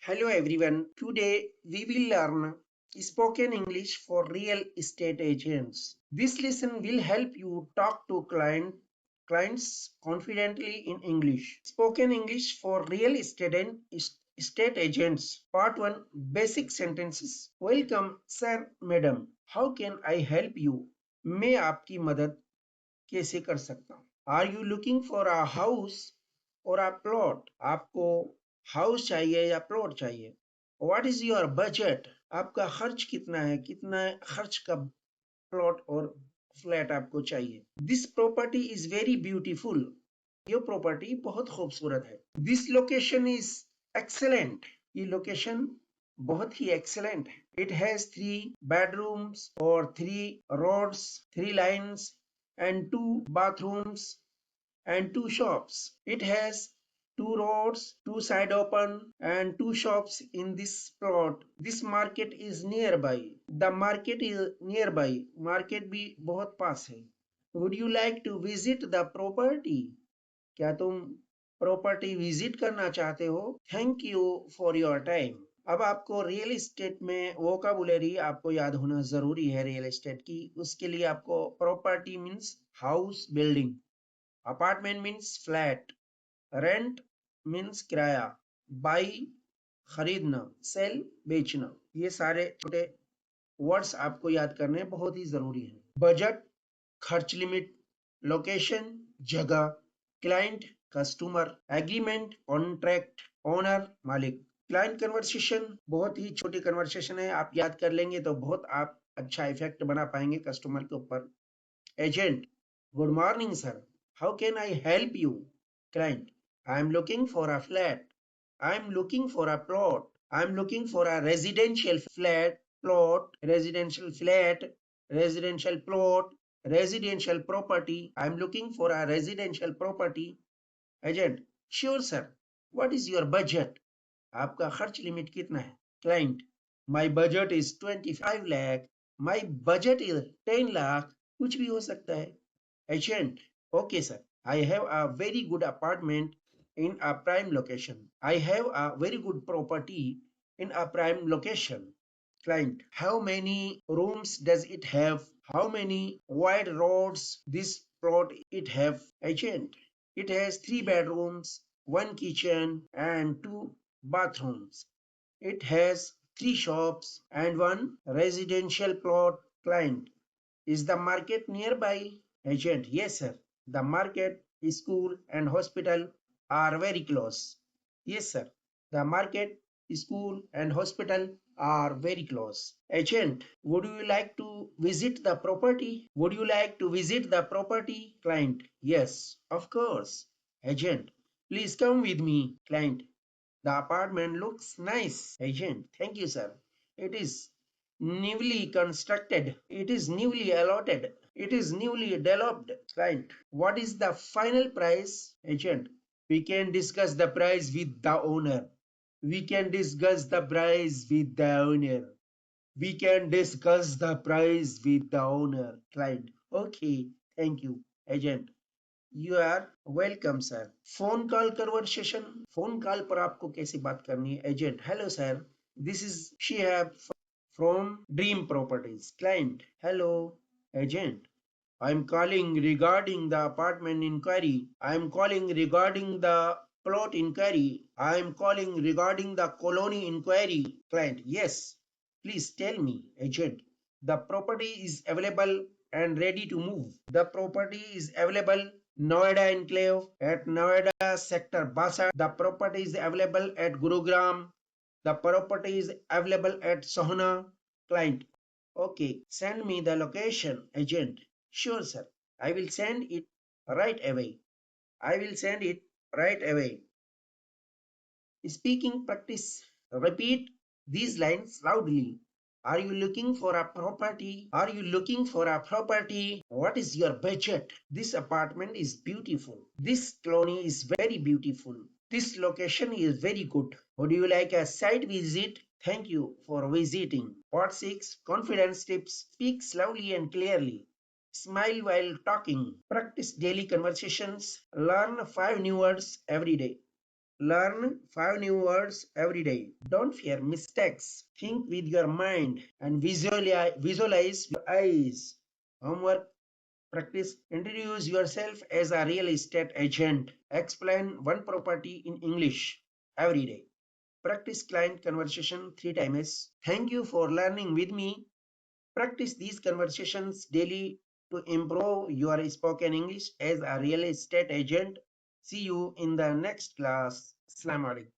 Hello everyone. Today we will learn spoken English for real estate agents. This lesson will help you talk to clients confidently in English. Spoken English for real estate agents. Part 1, Basic Sentences. Welcome sir, madam. How can I help you? मैं आपकी मदद कैसे कर सकता हूँ? Are you looking for a house or a plot? आपको house चाहिए या प्लॉट चाहिए? What is your budget? आपका खर्च कितना है? कितना खर्च का प्लॉट और फ्लैट आपको चाहिए? This property is very beautiful. ये प्रॉपर्टी बहुत खूबसूरत है. This location is excellent. ये लोकेशन बहुत ही excellent है. It has 3 bedrooms or 3 roads, 3 lines and 2 bathrooms and 2 shops. It has 2 roads, 2 side open and 2 shops in this plot. This market is nearby. The market is nearby. Market भी बहुत पास है. Would you like to visit the property? क्या तुम property visit करना चाहते हो? Thank you for your time. अब आपको रियल एस्टेट में वोकाबुलरी आपको याद होना जरूरी है. रियल एस्टेट की उसके लिए आपको property means house building, apartment means flat, rent means किराया, बाई खरीदना, सेल बेचना, ये सारे छोटे वर्ड्स आपको याद करने बहुत ही जरूरी है. बजट खर्च लिमिट, लोकेशन जगह, client customer, agreement contract, owner मालिक. क्लाइंट कन्वर्सेशन बहुत ही छोटी कन्वर्सेशन है, आप याद कर लेंगे तो बहुत आप अच्छा इफेक्ट बना पाएंगे कस्टमर के ऊपर. Agent good morning sir, how can I help you? Client I am looking for a flat, I am looking for a plot, I am looking for a residential flat, plot, residential flat, residential plot, residential property. I am looking for a residential property. Agent, sure sir. What is your budget? आपका खर्च limit कितना है? Client, my budget is 25 lakh. My budget is 10 lakh. कुछ भी हो सकता है. Agent, okay sir. I have a very good apartment in a prime location. I have a very good property in a prime location. Client, how many rooms does it have? How many wide roads this plot it have? Agent, it has 3 bedrooms, 1 kitchen and 2 bathrooms. It has 3 shops and 1 residential plot. Client, is the market nearby? Agent, yes sir. The market, school and hospital are very close. Yes sir. The market, school and hospital are very close. Agent, would you like to visit the property? Would you like to visit the property? Client, yes, of course. Agent, please come with me. Client, the apartment looks nice. Agent, thank you sir. It is newly constructed. It is newly allotted. It is newly developed. Client, what is the final price? Agent, we can discuss the price with the owner. We can discuss the price with the owner. We can discuss the price with the owner. Client, okay, thank you. Agent, you are welcome sir. Phone call conversation, phone call पर आपको कैसे बात करनी है? Agent, hello sir, this is Shihab from Dream Properties. Client, hello. Agent, I am calling regarding the apartment inquiry. I am calling regarding the plot inquiry. I am calling regarding the colony inquiry. Client, yes. Please tell me. Agent, the property is available and ready to move. The property is available Noida Enclave at Noida Sector Basa. The property is available at Gurugram. The property is available at Sohna. Client, okay, send me the location. Agent, sure sir. I will send it right away. I will send it right away. Speaking practice. Repeat these lines loudly. Are you looking for a property? Are you looking for a property? What is your budget? This apartment is beautiful. This colony is very beautiful. This location is very good. Would you like a site visit? Thank you for visiting. Part 6, Confidence Tips. Speak slowly and clearly. Smile while talking. Practice daily conversations. Learn 5 new words every day. Learn 5 new words every day. Don't fear mistakes. Think with your mind and visualize your eyes. Homework practice. Introduce yourself as a real estate agent. Explain one property in English every day. Practice client conversation 3 times. Thank you for learning with me. Practice these conversations daily to improve your spoken English as a real estate agent. See you in the next class. Assalamu alaikum.